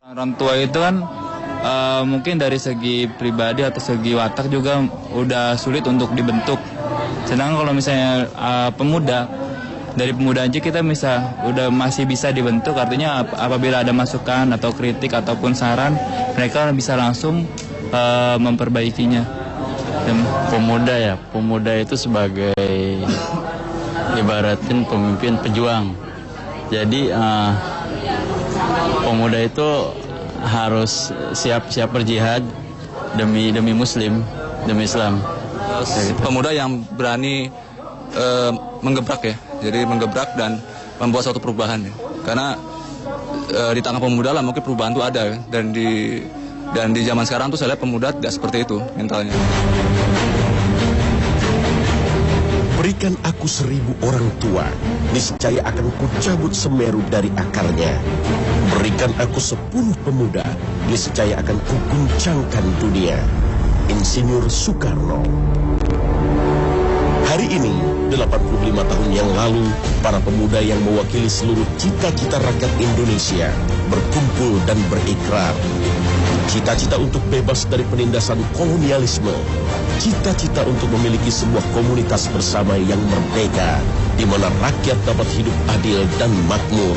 Orang tua itu kan mungkin dari segi pribadi atau segi watak juga udah sulit untuk dibentuk. Sedangkan kalau misalnya pemuda, dari pemuda aja kita masih bisa dibentuk. Artinya apabila ada masukan atau kritik ataupun saran, mereka bisa langsung memperbaikinya. Pemuda itu sebagai ibaratin pemimpin pejuang. Jadi pemuda itu harus siap berjihad demi Muslim, demi Islam. Pemuda yang berani menggebrak ya, jadi menggebrak dan membuat suatu perubahan ya. Karena di tangan pemuda lah mungkin perubahan itu ada ya. Dan di zaman sekarang tuh saya lihat pemuda tidak seperti itu mentalnya. Berikan aku 1000 orang tua, niscaya akan kucabut Semeru dari akarnya. Berikan aku 10 pemuda, niscaya akan kuguncangkan dunia. Insinyur Soekarno. Hari ini, 85 tahun yang lalu, para pemuda yang mewakili seluruh cita-cita rakyat Indonesia berkumpul dan berikrar. Cita-cita untuk bebas dari penindasan kolonialisme. Cita-cita untuk memiliki sebuah komunitas bersama yang merdeka, di mana rakyat dapat hidup adil dan makmur.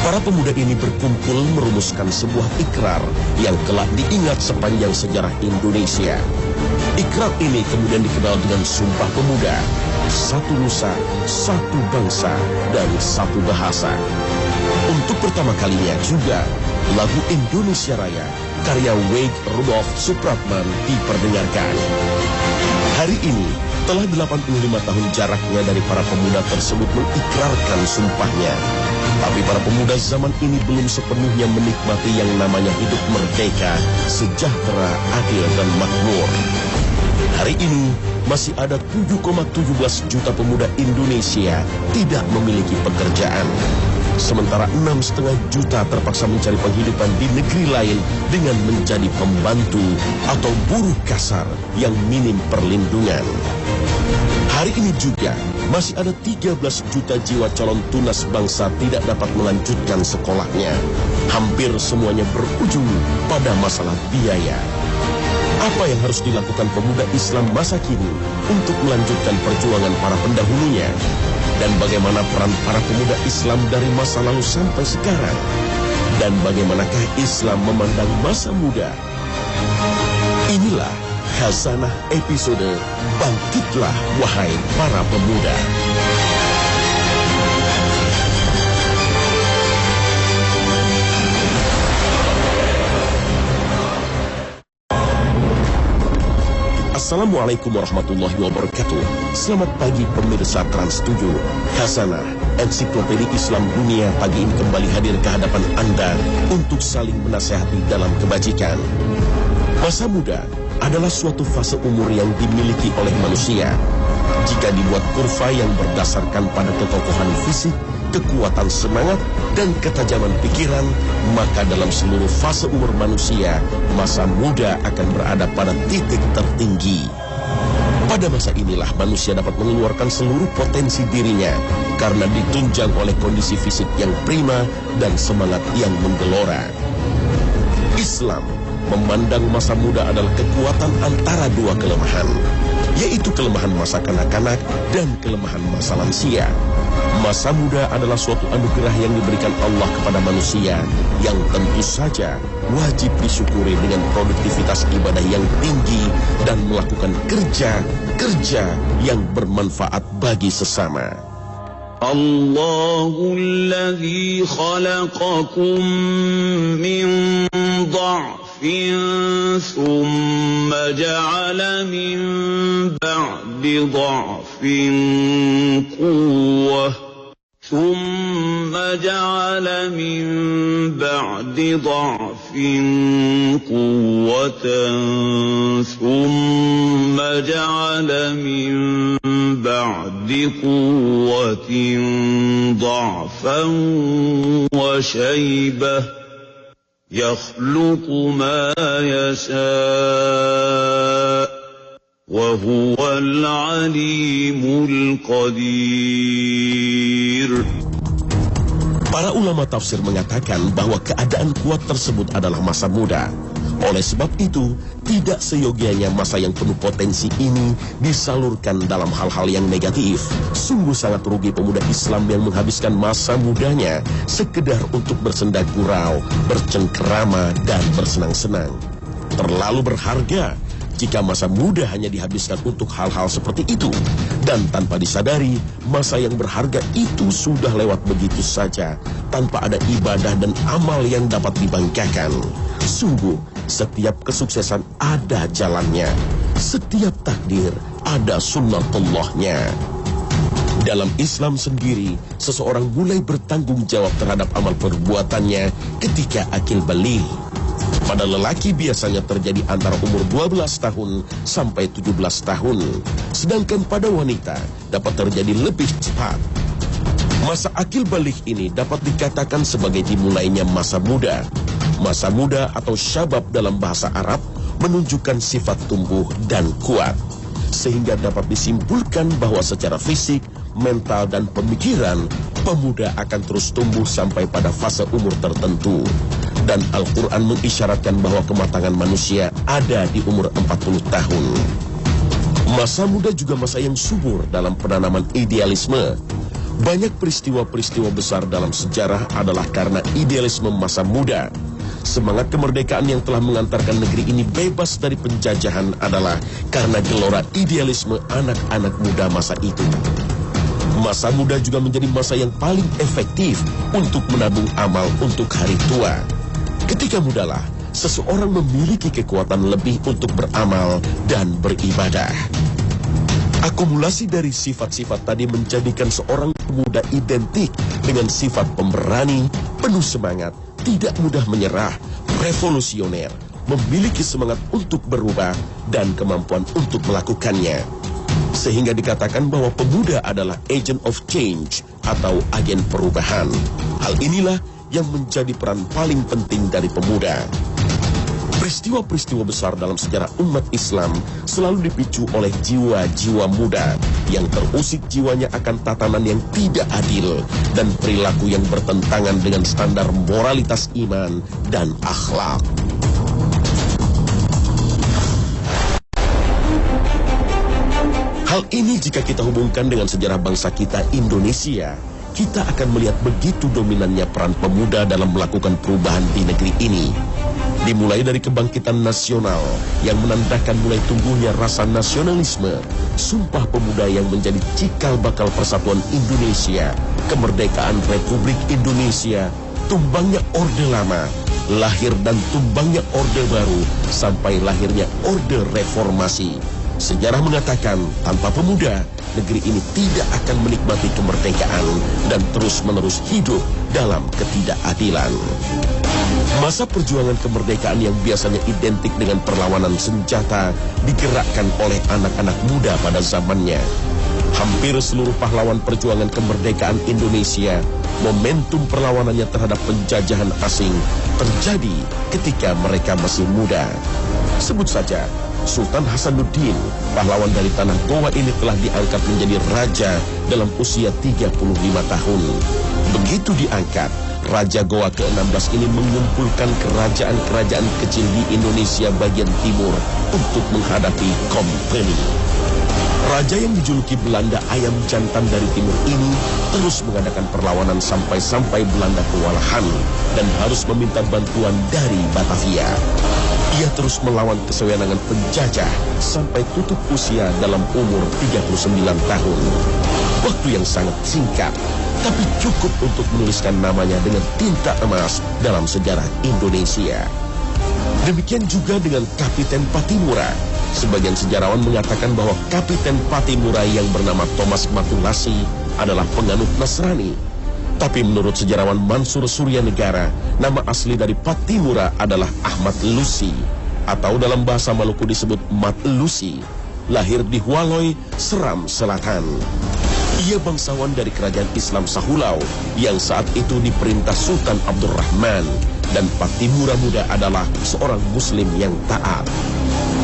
Para pemuda ini berkumpul merumuskan sebuah ikrar yang kelak diingat sepanjang sejarah Indonesia. Ikrar ini kemudian dikenal dengan Sumpah Pemuda, satu nusa, satu bangsa, dan satu bahasa. Untuk pertama kalinya juga, lagu Indonesia Raya karya Wade Rudolph Supratman diperdengarkan. Hari ini telah 85 tahun jaraknya dari para pemuda tersebut mengikrarkan sumpahnya. Tapi para pemuda zaman ini belum sepenuhnya menikmati yang namanya hidup merdeka, sejahtera, adil, dan makmur. Hari ini masih ada 7,17 juta pemuda Indonesia tidak memiliki pekerjaan. Sementara 6,5 juta terpaksa mencari penghidupan di negeri lain dengan menjadi pembantu atau buruh kasar yang minim perlindungan. Hari ini juga masih ada 13 juta jiwa calon tunas bangsa tidak dapat melanjutkan sekolahnya. Hampir semuanya berujung pada masalah biaya. Apa yang harus dilakukan pemuda Islam masa kini untuk melanjutkan perjuangan para pendahulunya? Dan bagaimana peran para pemuda Islam dari masa lalu sampai sekarang? Dan bagaimanakah Islam memandang masa muda? Inilah Khazanah episode Bangkitlah Wahai Para Pemuda. Assalamualaikum warahmatullahi wabarakatuh. Selamat pagi pemirsa Trans 7. Khazanah, ensiklopedia Islam dunia pagi ini kembali hadir ke hadapan Anda untuk saling menasehati dalam kebajikan. Masa muda adalah suatu fase umur yang dimiliki oleh manusia. Jika dibuat kurva yang berdasarkan pada kekokohan fisik, kekuatan semangat, dan ketajaman pikiran, maka dalam seluruh fase umur manusia, masa muda akan berada pada titik tertinggi. Pada masa inilah manusia dapat mengeluarkan seluruh potensi dirinya karena ditunjang oleh kondisi fisik yang prima dan semangat yang menggelora. Islam memandang masa muda adalah kekuatan antara dua kelemahan, yaitu kelemahan masa kanak-kanak dan kelemahan masa lansia. Masa muda adalah suatu anugerah yang diberikan Allah kepada manusia yang tentu saja wajib disyukuri dengan produktivitas ibadah yang tinggi dan melakukan kerja yang bermanfaat bagi sesama. Allahul ladzi khalaqakum min dha'fin thumma ja'ala min ba'di dha'fin quwwah ثم جعل من بعد ضعف قوة ثم جعل من بعد قوة ضعفا وشيبة يخلق ما يشاء وهو العليم القدير. Para ulama tafsir mengatakan bahwa keadaan kuat tersebut adalah masa muda. Oleh sebab itu, tidak seyogianya masa yang penuh potensi ini disalurkan dalam hal-hal yang negatif. Sungguh sangat rugi pemuda Islam yang menghabiskan masa mudanya sekedar untuk bersenda gurau, bercengkerama, dan bersenang-senang. Terlalu berharga jika masa muda hanya dihabiskan untuk hal-hal seperti itu. Dan tanpa disadari, masa yang berharga itu sudah lewat begitu saja, tanpa ada ibadah dan amal yang dapat dibanggakan. Sungguh, setiap kesuksesan ada jalannya. Setiap takdir ada sunnatullahnya. Dalam Islam sendiri, seseorang mulai bertanggung jawab terhadap amal perbuatannya ketika akil baligh. Pada lelaki biasanya terjadi antara umur 12 tahun sampai 17 tahun. Sedangkan pada wanita dapat terjadi lebih cepat. Masa akil baligh ini dapat dikatakan sebagai dimulainya masa muda. Masa muda atau syabab dalam bahasa Arab menunjukkan sifat tumbuh dan kuat. Sehingga dapat disimpulkan bahwa secara fisik, mental, dan pemikiran, pemuda akan terus tumbuh sampai pada fase umur tertentu. Dan Al-Quran mengisyaratkan bahwa kematangan manusia ada di umur 40 tahun. Masa muda juga masa yang subur dalam penanaman idealisme. Banyak peristiwa-peristiwa besar dalam sejarah adalah karena idealisme masa muda. Semangat kemerdekaan yang telah mengantarkan negeri ini bebas dari penjajahan adalah karena gelora idealisme anak-anak muda masa itu. Masa muda juga menjadi masa yang paling efektif untuk menabung amal untuk hari tua. Ketika mudalah, seseorang memiliki kekuatan lebih untuk beramal dan beribadah. Akumulasi dari sifat-sifat tadi menjadikan seorang pemuda identik dengan sifat pemberani, penuh semangat, tidak mudah menyerah, revolusioner, memiliki semangat untuk berubah, dan kemampuan untuk melakukannya. Sehingga dikatakan bahwa pemuda adalah agent of change atau agen perubahan. Hal inilah yang menjadi peran paling penting dari pemuda. Peristiwa-peristiwa besar dalam sejarah umat Islam selalu dipicu oleh jiwa-jiwa muda yang terusik jiwanya akan tatanan yang tidak adil dan perilaku yang bertentangan dengan standar moralitas iman dan akhlak. Hal ini jika kita hubungkan dengan sejarah bangsa kita Indonesia, kita akan melihat begitu dominannya peran pemuda dalam melakukan perubahan di negeri ini. Dimulai dari kebangkitan nasional yang menandakan mulai tumbuhnya rasa nasionalisme, Sumpah Pemuda yang menjadi cikal bakal persatuan Indonesia, kemerdekaan Republik Indonesia, tumbangnya Orde Lama, lahir dan tumbangnya Orde Baru, sampai lahirnya Orde Reformasi. Sejarah mengatakan tanpa pemuda, negeri ini tidak akan menikmati kemerdekaan dan terus-menerus hidup dalam ketidakadilan. Masa perjuangan kemerdekaan yang biasanya identik dengan perlawanan senjata digerakkan oleh anak-anak muda pada zamannya. Hampir seluruh pahlawan perjuangan kemerdekaan Indonesia, momentum perlawanannya terhadap penjajahan asing terjadi ketika mereka masih muda. Sebut saja, Sultan Hasanuddin, pahlawan dari tanah Gowa ini telah diangkat menjadi raja dalam usia 35 tahun. Begitu diangkat, Raja Gowa ke-16 ini mengumpulkan kerajaan-kerajaan kecil di Indonesia bagian timur untuk menghadapi Kompeni. Raja yang dijuluki Belanda Ayam Jantan dari timur ini terus mengadakan perlawanan sampai-sampai Belanda kewalahan dan harus meminta bantuan dari Batavia. Ia terus melawan kesewenangan penjajah sampai tutup usia dalam umur 39 tahun. Waktu yang sangat singkat, tapi cukup untuk menuliskan namanya dengan tinta emas dalam sejarah Indonesia. Demikian juga dengan Kapiten Patimura. Sebagian sejarawan mengatakan bahwa Kapiten Patimura yang bernama Thomas Matulasi adalah penganut Nasrani. Tapi menurut sejarawan Mansur Suryanegara, nama asli dari Patimura adalah Ahmad Lusi, atau dalam bahasa Maluku disebut Mat Lusi, lahir di Hualoi, Seram Selatan. Ia bangsawan dari kerajaan Islam Sahulau yang saat itu diperintah Sultan Abdurrahman, dan Patimura muda adalah seorang muslim yang taat.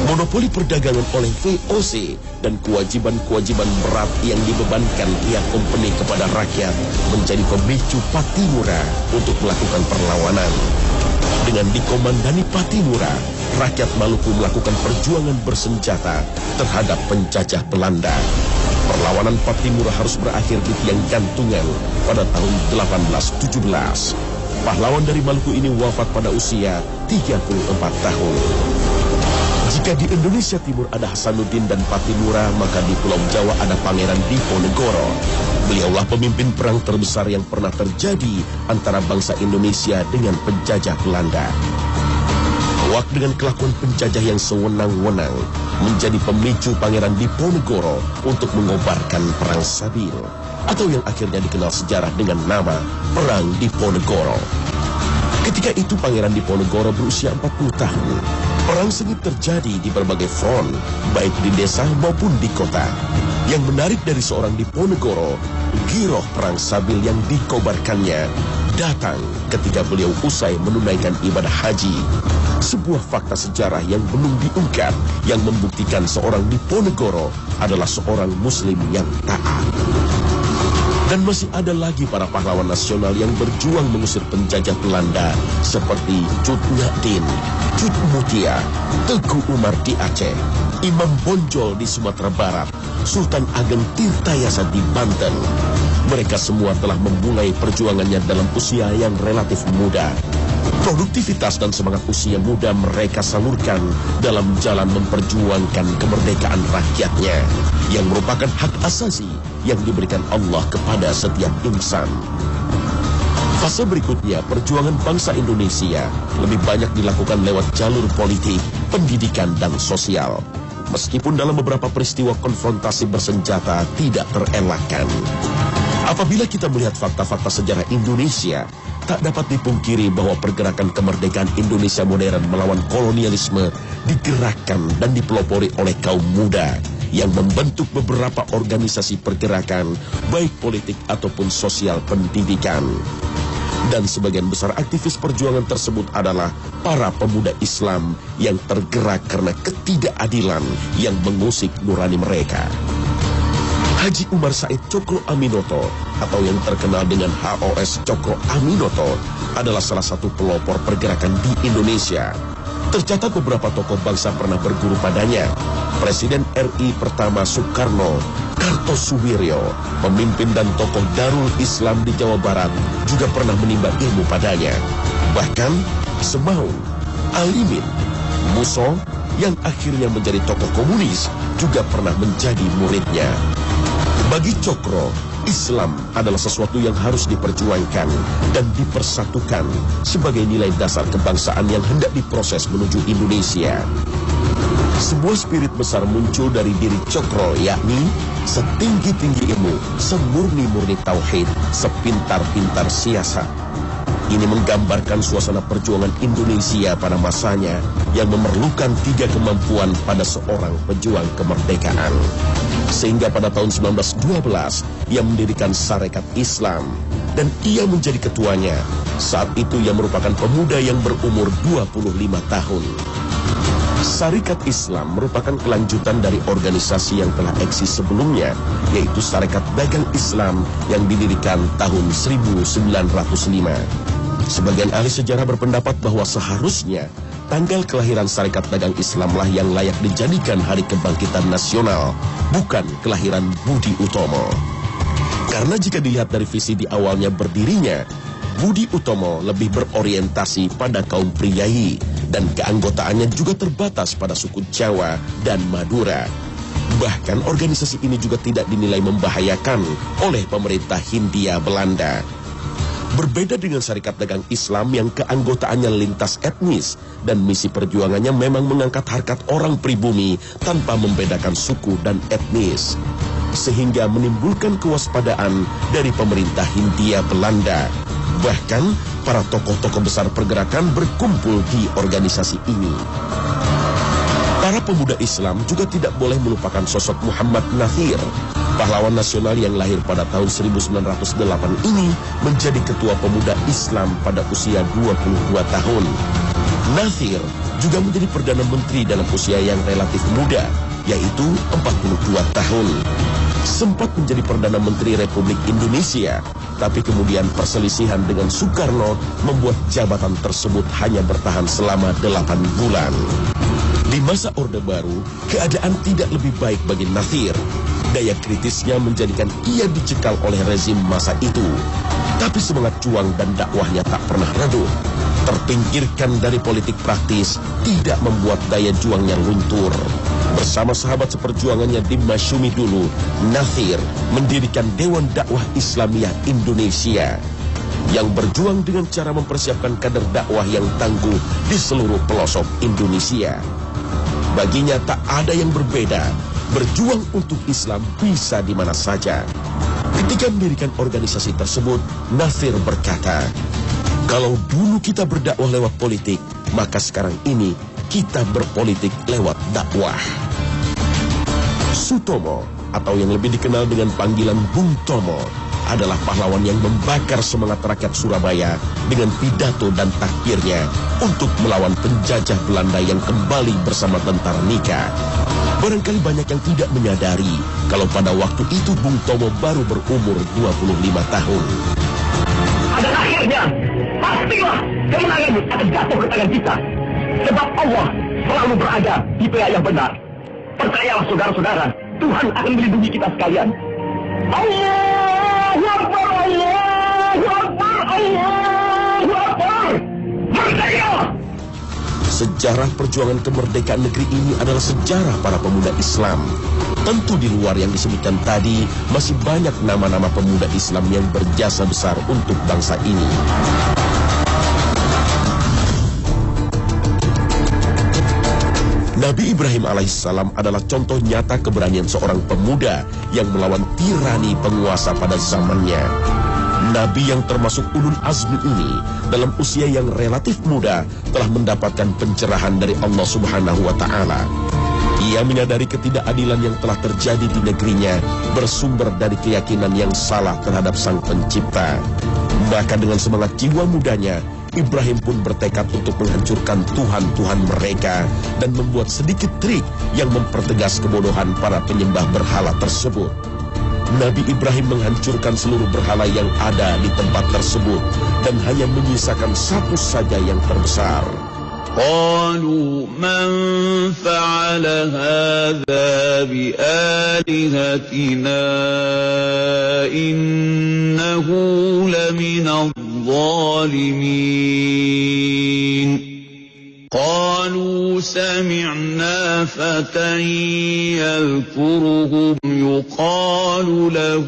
monopoli perdagangan oleh VOC, dan kewajiban-kewajiban berat yang dibebankan pihak company kepada rakyat menjadi pemicu Pattimura untuk melakukan perlawanan. Dengan dikomandani Pattimura, rakyat Maluku melakukan perjuangan bersenjata terhadap penjajah Belanda. Perlawanan Pattimura harus berakhir di tiang gantungan pada tahun 1817. Pahlawan dari Maluku ini wafat pada usia 34 tahun. Jika di Indonesia Timur ada Hasanuddin dan Pattimura, maka di Pulau Jawa ada Pangeran Diponegoro. Beliaulah pemimpin perang terbesar yang pernah terjadi antara bangsa Indonesia dengan penjajah Belanda. Muak dengan kelakuan penjajah yang sewenang-wenang, menjadi pemicu Pangeran Diponegoro untuk mengobarkan Perang Sabil, atau yang akhirnya dikenal sejarah dengan nama Perang Diponegoro. Ketika itu Pangeran Diponegoro berusia 40 tahun. Perang sengit terjadi di berbagai front, baik di desa maupun di kota. Yang menarik dari seorang Diponegoro, giroh Perang Sabil yang dikobarkannya datang ketika beliau usai menunaikan ibadah haji. Sebuah fakta sejarah yang belum diungkap, yang membuktikan seorang Diponegoro adalah seorang Muslim yang taat. Dan masih ada lagi para pahlawan nasional yang berjuang mengusir penjajah Belanda seperti Cut Nyak-Din, Cut Mutia, Teguh Umar di Aceh, Imam Bonjol di Sumatera Barat, Sultan Ageng Tirtayasa di Banten. Mereka semua telah memulai perjuangannya dalam usia yang relatif muda. Produktivitas dan semangat usia muda mereka salurkan dalam jalan memperjuangkan kemerdekaan rakyatnya, yang merupakan hak asasi yang diberikan Allah kepada setiap insan. Fase berikutnya, perjuangan bangsa Indonesia lebih banyak dilakukan lewat jalur politik, pendidikan, dan sosial. Meskipun dalam beberapa peristiwa konfrontasi bersenjata tidak terelakkan. Apabila kita melihat fakta-fakta sejarah Indonesia, tak dapat dipungkiri bahwa pergerakan kemerdekaan Indonesia modern melawan kolonialisme digerakkan dan dipelopori oleh kaum muda yang membentuk beberapa organisasi pergerakan, baik politik ataupun sosial pendidikan. Dan sebagian besar aktivis perjuangan tersebut adalah para pemuda Islam yang tergerak karena ketidakadilan yang mengusik nurani mereka. Haji Umar Said Cokro Aminoto atau yang terkenal dengan HOS Cokro Aminoto adalah salah satu pelopor pergerakan di Indonesia. Tercatat beberapa tokoh bangsa pernah berguru padanya. Presiden RI pertama Soekarno, Kartosuwiryo, pemimpin dan tokoh Darul Islam di Jawa Barat juga pernah menimba ilmu padanya. Bahkan Semaun, Alimin, Muso yang akhirnya menjadi tokoh komunis juga pernah menjadi muridnya. Bagi Cokro, Islam adalah sesuatu yang harus diperjuangkan dan dipersatukan sebagai nilai dasar kebangsaan yang hendak diproses menuju Indonesia. Sebuah spirit besar muncul dari diri Cokro, yakni setinggi-tinggi ilmu, semurni-murni tauhid, sepintar-pintar siasat. Ini menggambarkan suasana perjuangan Indonesia pada masanya yang memerlukan 3 kemampuan pada seorang pejuang kemerdekaan. Sehingga pada tahun 1912, ia mendirikan Sarekat Islam dan ia menjadi ketuanya. Saat itu ia merupakan pemuda yang berumur 25 tahun. Sarekat Islam merupakan kelanjutan dari organisasi yang telah eksis sebelumnya, yaitu Sarekat Dagang Islam yang didirikan tahun 1905. Sebagian ahli sejarah berpendapat bahwa seharusnya tanggal kelahiran Sarekat Dagang Islamlah yang layak dijadikan hari kebangkitan nasional, bukan kelahiran Budi Utomo. Karena jika dilihat dari visi di awalnya berdirinya, Budi Utomo lebih berorientasi pada kaum priyayi dan keanggotaannya juga terbatas pada suku Jawa dan Madura. Bahkan organisasi ini juga tidak dinilai membahayakan oleh pemerintah Hindia Belanda. Berbeda dengan Sarekat Dagang Islam yang keanggotaannya lintas etnis dan misi perjuangannya memang mengangkat harkat orang pribumi tanpa membedakan suku dan etnis. Sehingga menimbulkan kewaspadaan dari pemerintah Hindia Belanda. Bahkan para tokoh-tokoh besar pergerakan berkumpul di organisasi ini. Para pemuda Islam juga tidak boleh melupakan sosok Muhammad Nathir. Pahlawan nasional yang lahir pada tahun 1908 ini menjadi ketua pemuda Islam pada usia 22 tahun. Natsir juga menjadi Perdana Menteri dalam usia yang relatif muda, yaitu 42 tahun. Sempat menjadi Perdana Menteri Republik Indonesia, tapi kemudian perselisihan dengan Soekarno membuat jabatan tersebut hanya bertahan selama 8 bulan. Di masa Orde Baru, keadaan tidak lebih baik bagi Natsir. Daya kritisnya menjadikan ia dicekal oleh rezim masa itu. Tapi semangat juang dan dakwahnya tak pernah redup. Terpinggirkan dari politik praktis, tidak membuat daya juangnya luntur. Bersama sahabat seperjuangannya di Masyumi dulu, Natsir mendirikan Dewan Dakwah Islamiyah Indonesia yang berjuang dengan cara mempersiapkan kader dakwah yang tangguh di seluruh pelosok Indonesia. Baginya tak ada yang berbeda, berjuang untuk Islam bisa di mana saja. Ketika mendirikan organisasi tersebut, Natsir berkata, "Kalau dulu kita berdakwah lewat politik, maka sekarang ini kita berpolitik lewat dakwah." Sutomo, atau yang lebih dikenal dengan panggilan Bung Tomo, adalah pahlawan yang membakar semangat rakyat Surabaya dengan pidato dan takbirnya untuk melawan penjajah Belanda yang kembali bersama tentara Nika. Barangkali banyak yang tidak menyadari kalau pada waktu itu Bung Tomo baru berumur 25 tahun. Pada akhirnya, pastilah kemenangan akan jatuh ke tangan kita. Sebab Allah selalu berada di pihak yang benar. Percayalah saudara-saudara, Tuhan akan melindungi kita sekalian. Allahu Akbar, Allahu Akbar, Allahu Akbar. Merdeka! Sejarah perjuangan kemerdekaan negeri ini adalah sejarah para pemuda Islam. Tentu di luar yang disebutkan tadi, masih banyak nama-nama pemuda Islam yang berjasa besar untuk bangsa ini. Nabi Ibrahim alaihissalam adalah contoh nyata keberanian seorang pemuda yang melawan tirani penguasa pada zamannya. Nabi yang termasuk ulul azmi ini dalam usia yang relatif muda telah mendapatkan pencerahan dari Allah Subhanahu wa Ta'ala. Ia menyadari ketidakadilan yang telah terjadi di negerinya bersumber dari keyakinan yang salah terhadap Sang Pencipta. Maka dengan semangat jiwa mudanya, Ibrahim pun bertekad untuk menghancurkan Tuhan-Tuhan mereka dan membuat sedikit trik yang mempertegas kebodohan para penyembah berhala tersebut. Nabi Ibrahim menghancurkan seluruh berhala yang ada di tempat tersebut dan hanya menyisakan satu saja yang terbesar. قالوا من فعل هذا بآلهتنا إنه لمن الظالمين قالوا سمعنا فتى يذكرهم يقال له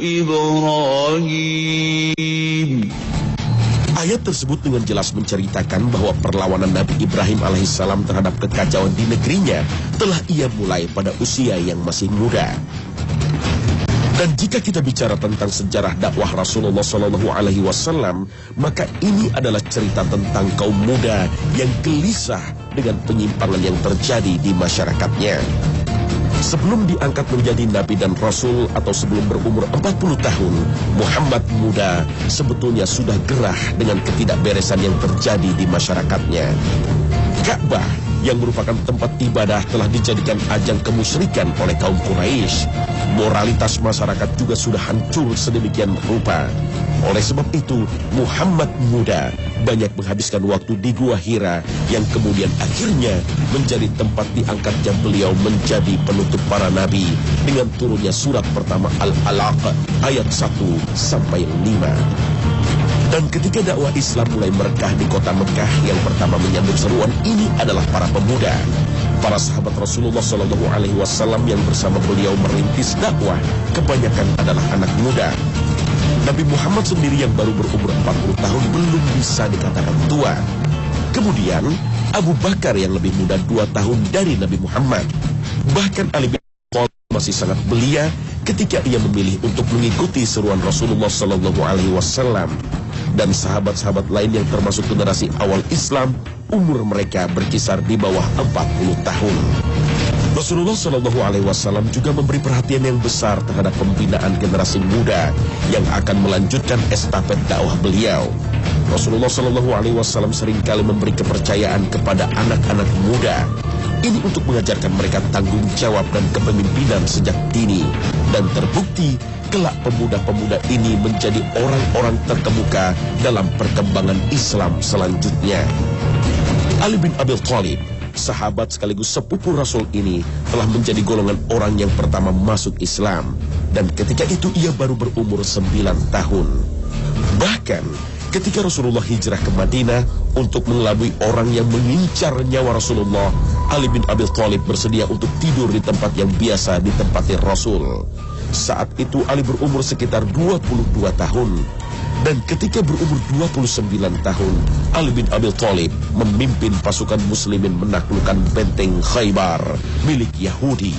إبراهيم. Ayat tersebut dengan jelas menceritakan bahwa perlawanan Nabi Ibrahim alaihissalam terhadap kekacauan di negerinya telah ia mulai pada usia yang masih muda. Dan jika kita bicara tentang sejarah dakwah Rasulullah SAW, maka ini adalah cerita tentang kaum muda yang gelisah dengan penyimpangan yang terjadi di masyarakatnya. Sebelum diangkat menjadi Nabi dan Rasul atau sebelum berumur 40 tahun, Muhammad muda sebetulnya sudah gerah dengan ketidakberesan yang terjadi di masyarakatnya. Ka'bah yang merupakan tempat ibadah telah dijadikan ajang kemusyrikan oleh kaum Quraisy. Moralitas masyarakat juga sudah hancur sedemikian rupa. Oleh sebab itu, Muhammad muda banyak menghabiskan waktu di Gua Hira yang kemudian akhirnya menjadi tempat diangkatnya beliau menjadi penutup para nabi dengan turunnya surat pertama Al-Alaq ayat 1 sampai 5. Dan ketika dakwah Islam mulai merekah di kota Mekah, yang pertama menyambut seruan ini adalah para pemuda. Para sahabat Rasulullah SAW yang bersama beliau merintis dakwah kebanyakan adalah anak muda. Nabi Muhammad sendiri yang baru berumur 40 tahun belum bisa dikatakan tua. Kemudian Abu Bakar yang lebih muda 2 tahun dari Nabi Muhammad. Bahkan Ali bin Abi Thalib masih sangat belia ketika ia memilih untuk mengikuti seruan Rasulullah SAW. Dan sahabat-sahabat lain yang termasuk generasi awal Islam, umur mereka berkisar di bawah 40 tahun. Rasulullah SAW juga memberi perhatian yang besar terhadap pembinaan generasi muda yang akan melanjutkan estafet dakwah beliau. Rasulullah Shallallahu Alaihi Wasallam seringkali memberi kepercayaan kepada anak-anak muda. Ini untuk mengajarkan mereka tanggung jawab dan kepemimpinan sejak dini. Dan terbukti, kelak pemuda-pemuda ini menjadi orang-orang terkemuka dalam perkembangan Islam selanjutnya. Ali bin Abi Thalib, sahabat sekaligus sepupu Rasul ini, telah menjadi golongan orang yang pertama masuk Islam. Dan ketika itu ia baru berumur 9 tahun. Bahkan ketika Rasulullah hijrah ke Madinah untuk mengelabui orang yang mengincar nyawa Rasulullah, Ali bin Abi Thalib bersedia untuk tidur di tempat yang biasa ditempati Rasul. Saat itu Ali berumur sekitar 22 tahun. Dan ketika berumur 29 tahun, Ali bin Abi Thalib memimpin pasukan muslimin menaklukkan benteng Khaybar milik Yahudi.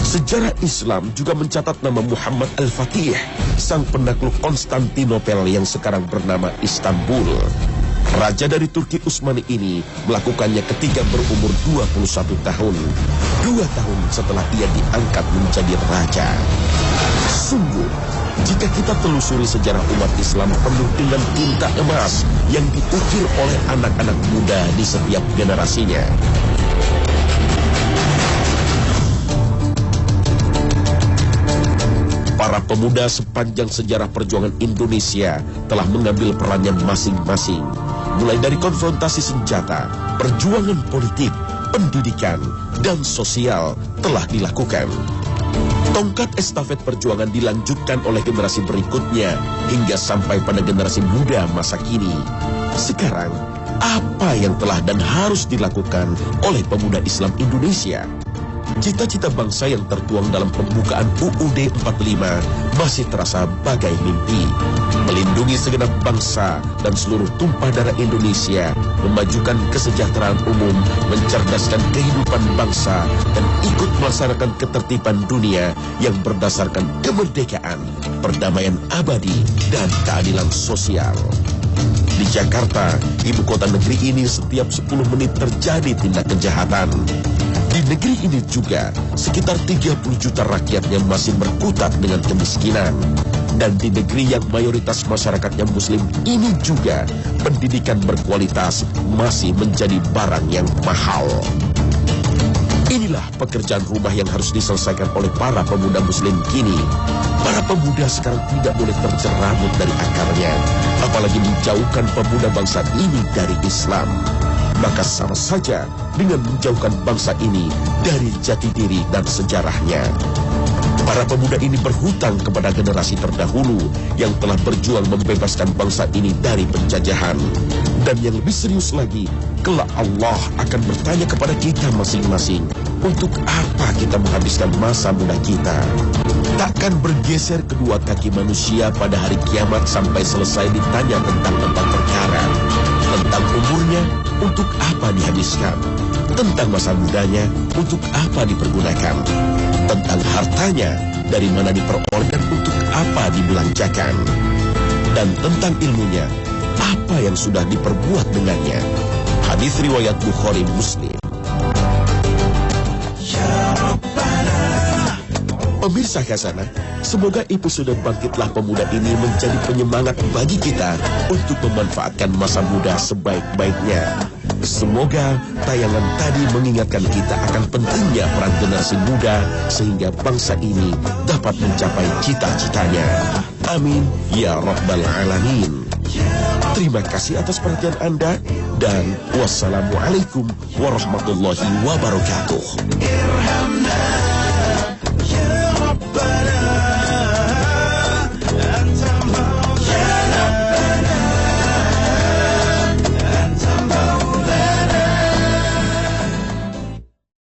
Sejarah Islam juga mencatat nama Muhammad Al-Fatih, sang penakluk Konstantinopel yang sekarang bernama Istanbul. Raja dari Turki Utsmani ini melakukannya ketika berumur 21 tahun, 2 tahun setelah ia diangkat menjadi raja. Sungguh, jika kita telusuri sejarah umat Islam penuh dengan tinta emas yang diukir oleh anak-anak muda di setiap generasinya. Para pemuda sepanjang sejarah perjuangan Indonesia telah mengambil perannya masing-masing. Mulai dari konfrontasi senjata, perjuangan politik, pendidikan, dan sosial telah dilakukan. Tongkat estafet perjuangan dilanjutkan oleh generasi berikutnya hingga sampai pada generasi muda masa kini. Sekarang, apa yang telah dan harus dilakukan oleh pemuda Islam Indonesia? Cita-cita bangsa yang tertuang dalam pembukaan UUD 45 masih terasa bagai mimpi. Melindungi segenap bangsa dan seluruh tumpah darah Indonesia, memajukan kesejahteraan umum, mencerdaskan kehidupan bangsa, dan ikut melaksanakan ketertiban dunia yang berdasarkan kemerdekaan, perdamaian abadi, dan keadilan sosial. Di Jakarta, ibu kota negeri ini, setiap 10 menit terjadi tindak kejahatan. Di negeri ini juga, sekitar 30 juta rakyatnya masih berkutat dengan kemiskinan. Dan di negeri yang mayoritas masyarakatnya muslim ini juga, pendidikan berkualitas masih menjadi barang yang mahal. Inilah pekerjaan rumah yang harus diselesaikan oleh para pemuda muslim kini. Para pemuda sekarang tidak boleh tercerabut dari akarnya, apalagi menjauhkan pemuda bangsa ini dari Islam. Maka sama saja dengan menjauhkan bangsa ini dari jati diri dan sejarahnya. Para pemuda ini berhutang kepada generasi terdahulu yang telah berjuang membebaskan bangsa ini dari penjajahan. Dan yang lebih serius lagi, kelak Allah akan bertanya kepada kita masing-masing, untuk apa kita menghabiskan masa muda kita? Takkan bergeser kedua kaki manusia pada hari kiamat sampai selesai ditanya tentang 4 perkara. Tentang umurnya, untuk apa dihabiskan? Tentang masa mudanya, untuk apa dipergunakan? Tentang hartanya, dari mana diperoleh dan untuk apa dibelanjakan? Dan tentang ilmunya, apa yang sudah diperbuat dengannya? Hadis riwayat Bukhari Muslim. Pemirsa Khazanah, semoga episode Bangkitlah Pemuda ini menjadi penyemangat bagi kita untuk memanfaatkan masa muda sebaik-baiknya. Semoga tayangan tadi mengingatkan kita akan pentingnya peran generasi muda sehingga bangsa ini dapat mencapai cita-citanya. Amin ya Rabbal Alamin. Terima kasih atas perhatian Anda dan wassalamualaikum warahmatullahi wabarakatuh.